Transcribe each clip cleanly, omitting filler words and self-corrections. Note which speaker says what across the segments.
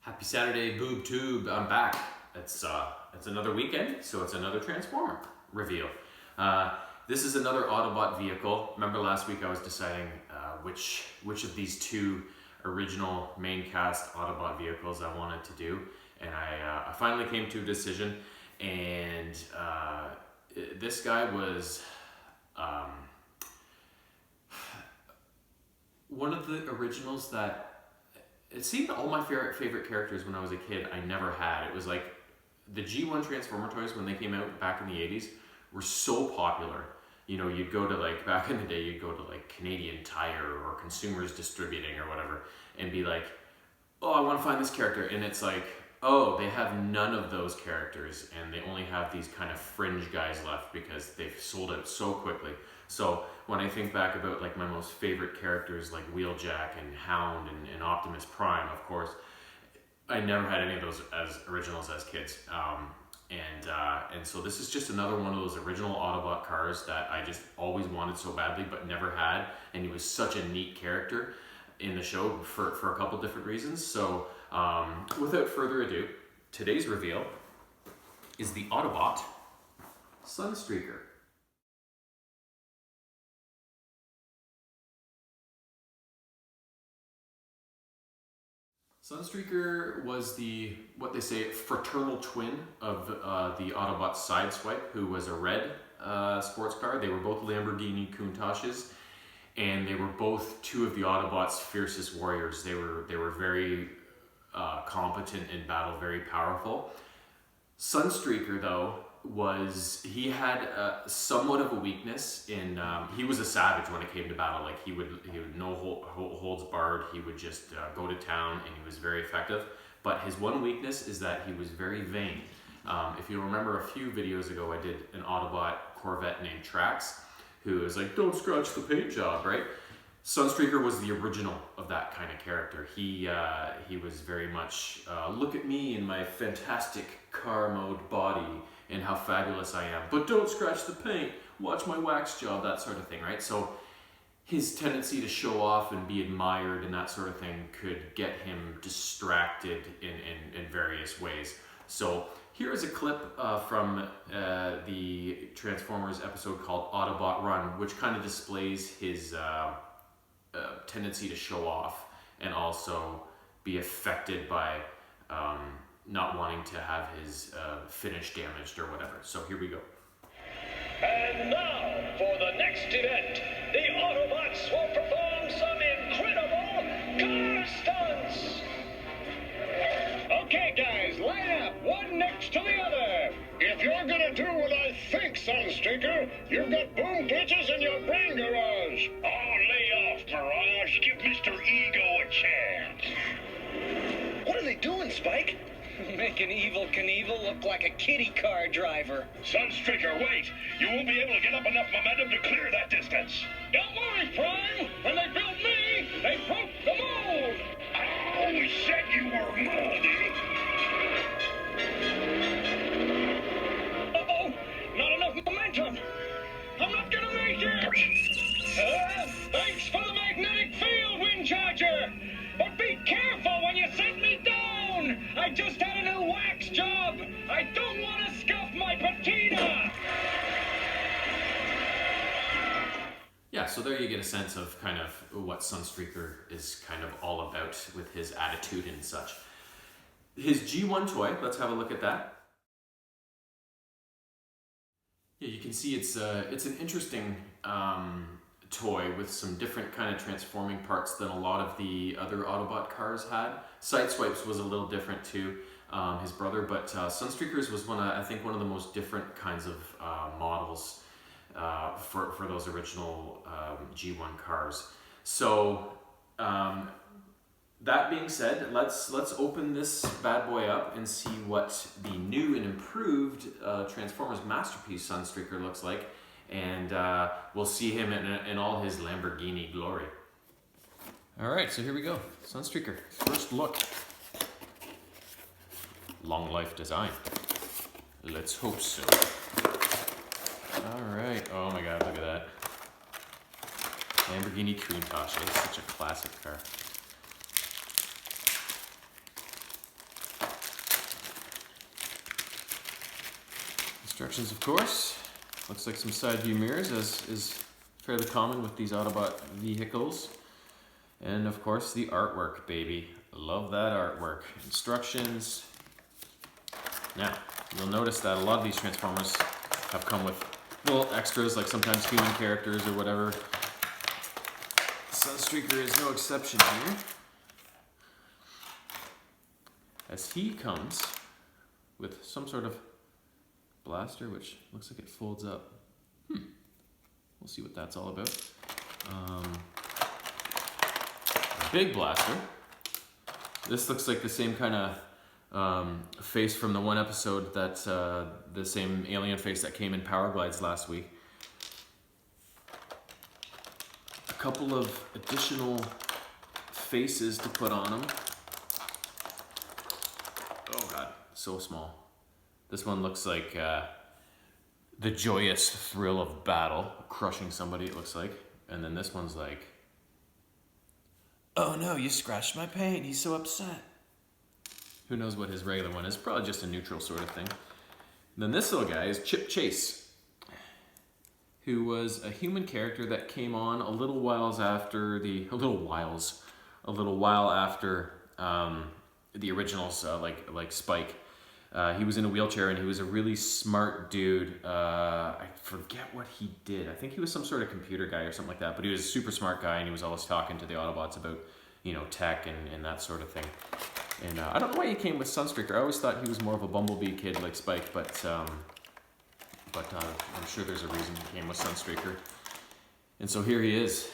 Speaker 1: Happy Saturday, Boob Tube. I'm back. It's another weekend, so it's another Transformer reveal. This is another Autobot vehicle. Remember last week I was deciding which of these two original main cast Autobot vehicles I wanted to do, and I finally came to a decision. And this guy was one of the originals that it seemed all my favorite characters when I was a kid I never had. It was like the G1 Transformer toys when they came out back in the 80s were so popular. You know, you'd go to like, back in the day, you'd go to like Canadian Tire or Consumers Distributing or whatever and be like, oh, I want to find this character. And it's like, oh, they have none of those characters and they only have these kind of fringe guys left because they've sold out so quickly. So when I think back about like my most favorite characters like Wheeljack and Hound and Optimus Prime, of course, I never had any of those as originals as kids. And so this is just another one of those original Autobot cars that I just always wanted so badly but never had. And he was such a neat character in the show for a couple different reasons. So without further ado, today's reveal is the Autobot Sunstreaker. Sunstreaker was what they say, fraternal twin of the Autobot Sideswipe, who was a red sports car. They were both Lamborghini Countaches, and they were both two of the Autobots' fiercest warriors. They were very competent in battle, very powerful. Sunstreaker, though, he had somewhat of a weakness in, he was a savage when it came to battle. Like he would no holds barred, he would just go to town, and he was very effective. But his one weakness is that he was very vain. If you remember a few videos ago, I did an Autobot Corvette named Trax, who is like, don't scratch the paint job, right? Sunstreaker was the original of that kind of character. He was very much, look at me in my fantastic car mode body and how fabulous I am, but don't scratch the paint, watch my wax job, that sort of thing, right? So his tendency to show off and be admired and that sort of thing could get him distracted in various ways. So here is a clip from the Transformers episode called Autobot Run, which kind of displays his tendency to show off and also be affected by not wanting to have his finish damaged or whatever. So here we go.
Speaker 2: And now for the next event, the Autobots will perform some incredible car stunts. Okay guys, line up, one next to the other.
Speaker 3: If you're gonna do what I think, Sunstreaker, you've got boom glitches in your brain garage.
Speaker 2: Oh, lay off, Mirage. Give Mr. Ego a chance.
Speaker 4: What are they doing, Spike? Making Evel Knievel look like a kiddie car driver.
Speaker 2: Sunstreaker, wait. You won't be able to get up enough momentum to clear that distance.
Speaker 3: Don't worry, Prime. When they built me, they broke the mold.
Speaker 2: I always said you were moldy.
Speaker 3: Uh-oh, not enough momentum. I'm not gonna make it. Thanks for the magnetic field, Wind Charger. But be careful when you set me down. I just had a new wax job. I don't want to scuff my patina.
Speaker 1: Yeah, so there you get a sense of kind of what Sunstreaker is kind of all about with his attitude and such. His G1 toy, let's have a look at that. Yeah, you can see it's an interesting toy with some different kind of transforming parts than a lot of the other Autobot cars had. Sideswipe's was a little different too, his brother, but Sunstreaker's was I think one of the most different kinds of models for those original G1 cars. So that being said, let's open this bad boy up and see what the new and improved Transformers Masterpiece Sunstreaker looks like. And we'll see him in all his Lamborghini glory. All right, so here we go. Sunstreaker, first look. Long life design. Let's hope so. All right, oh my God, look at that. Lamborghini Countach, it's such a classic car. Instructions, of course. Looks like some side view mirrors, as is fairly common with these Autobot vehicles. And of course, the artwork, baby. Love that artwork. Instructions. Now, you'll notice that a lot of these Transformers have come with little extras, like sometimes human characters or whatever. Sunstreaker is no exception here, as he comes with some sort of blaster, which looks like it folds up. We'll see what that's all about. A big blaster. This looks like the same kind of face from the one episode that the same alien face that came in Power Glides last week. A couple of additional faces to put on them. Oh god, so small. This one looks like the joyous thrill of battle, crushing somebody, it looks like. And then this one's like, oh no, you scratched my paint, he's so upset. Who knows what his regular one is, probably just a neutral sort of thing. And then this little guy is Chip Chase, who was a human character that came on a little while after the originals, like Spike. He was in a wheelchair and he was a really smart dude. I forget what he did. I think he was some sort of computer guy or something like that, but he was a super smart guy and he was always talking to the Autobots about, you know, tech and that sort of thing. And I don't know why he came with Sunstreaker. I always thought he was more of a Bumblebee kid like Spike, but I'm sure there's a reason he came with Sunstreaker. And so here he is,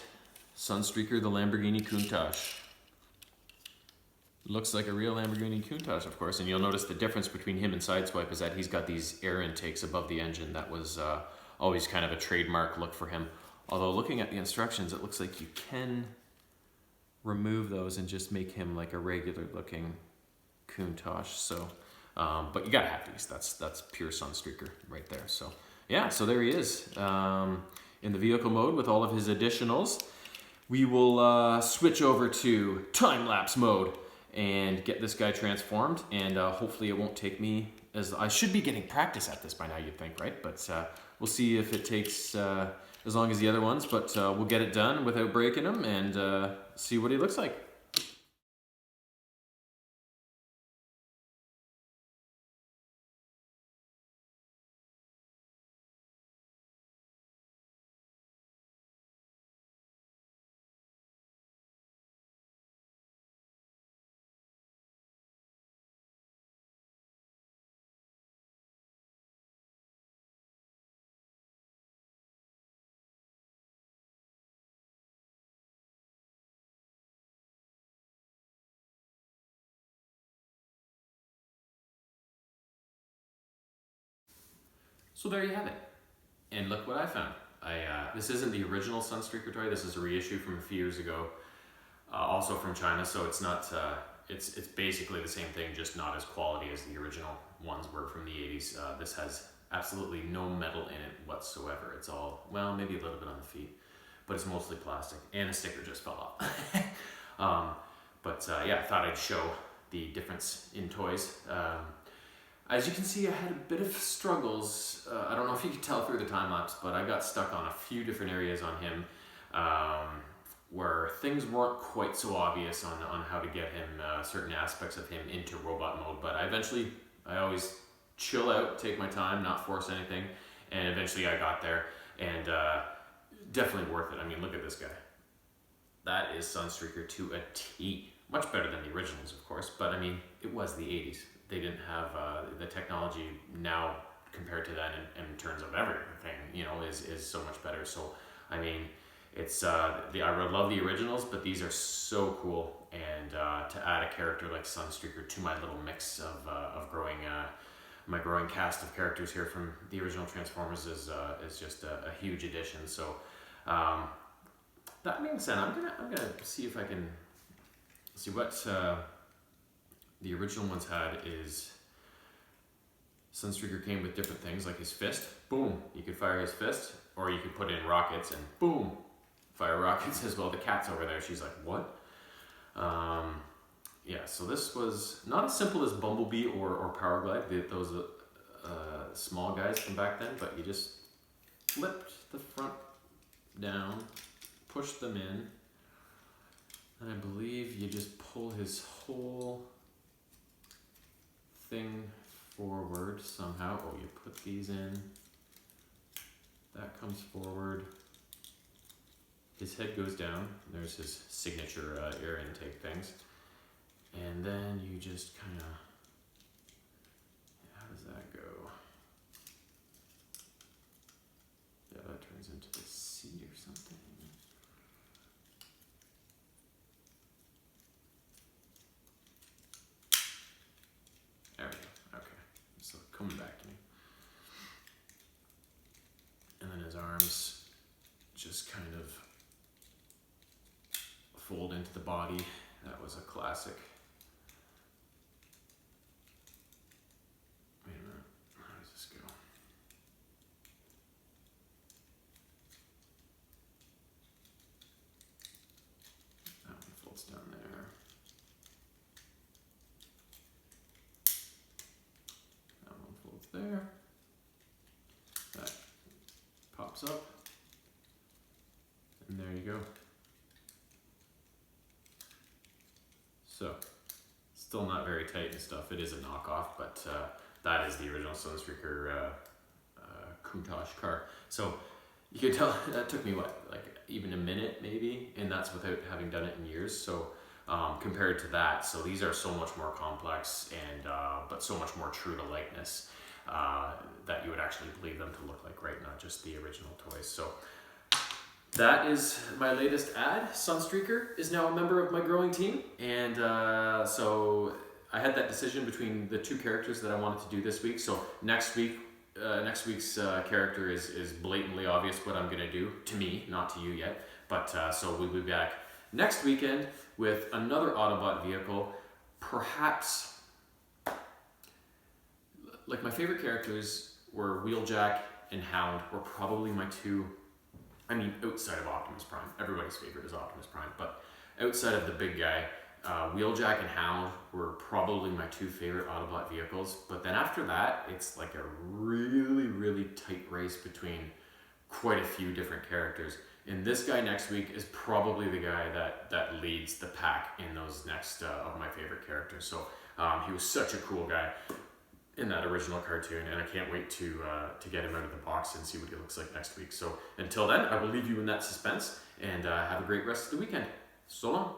Speaker 1: Sunstreaker, the Lamborghini Countach. Looks like a real Lamborghini Countach, of course, and you'll notice the difference between him and Sideswipe is that he's got these air intakes above the engine. That was always kind of a trademark look for him. Although looking at the instructions, it looks like you can remove those and just make him like a regular looking Countach. So, but you gotta have these. That's pure Sunstreaker right there. So yeah, so there he is in the vehicle mode with all of his additionals. We will switch over to time-lapse mode and get this guy transformed, and hopefully it won't take me, as I should be getting practice at this by now, you'd think, right? But we'll see if it takes as long as the other ones, but we'll get it done without breaking him and see what he looks like. So there you have it. And look what I found. This isn't the original Sunstreaker toy. This is a reissue from a few years ago, also from China. So it's not. It's basically the same thing, just not as quality as the original ones were from the 80s. This has absolutely no metal in it whatsoever. It's all, well, maybe a little bit on the feet, but it's mostly plastic, and a sticker just fell off. Yeah, I thought I'd show the difference in toys. As you can see, I had a bit of struggles. I don't know if you could tell through the time lapse, but I got stuck on a few different areas on him where things weren't quite so obvious on how to get him, certain aspects of him into robot mode. But I always chill out, take my time, not force anything, and eventually I got there, and definitely worth it. I mean, look at this guy. That is Sunstreaker to a T. Much better than the originals, of course, but I mean, it was the 80s. They didn't have the technology now compared to then in terms of everything, you know, is so much better. So, I mean, it's I love the originals, but these are so cool. And to add a character like Sunstreaker to my little mix of growing my growing cast of characters here from the original Transformers is just a huge addition. So, that being said, I'm gonna see if I can see what. The original ones had is Sunstreaker came with different things like his fist. Boom, you could fire his fist, or you could put in rockets and boom, fire rockets as well. The cat's over there. She's like, what? Yeah, so this was not as simple as Bumblebee or Power Glide. Those small guys from back then, but you just flipped the front down, pushed them in, and I believe you just pull his whole thing forward somehow. Oh, you put these in, that comes forward, his head goes down, there's his signature air intake things, and then you just kind of, how does that go? Yeah, that turns into the seat or something. There we go, okay, so coming back to me. And then his arms just kind of fold into the body. That was a classic. Wait a minute, how does this go? That one folds down there. That one folds there. That pops up. And there you go. So, still not very tight and stuff. It is a knockoff, but that is the original Sunstreaker Countach car. So, you can tell that took me like even a minute maybe, and that's without having done it in years. So, compared to that, so these are so much more complex and but so much more true to likeness that you would actually believe them to look like, right? Not just the original toys. So. That is my latest ad. Sunstreaker is now a member of my growing team, and so I had that decision between the two characters that I wanted to do this week. So next week's character is blatantly obvious what I'm gonna do, to me, not to you yet. But so we'll be back next weekend with another Autobot vehicle. Perhaps, like my favorite characters were Wheeljack and Hound were probably my two. I mean, outside of Optimus Prime, everybody's favorite is Optimus Prime, but outside of the big guy, Wheeljack and Hound were probably my two favorite Autobot vehicles. But then after that, it's like a really, really tight race between quite a few different characters. And this guy next week is probably the guy that leads the pack in those next of my favorite characters. So he was such a cool guy in that original cartoon, and I can't wait to get him out of the box and see what he looks like next week. So until then, I will leave you in that suspense, and have a great rest of the weekend. So long.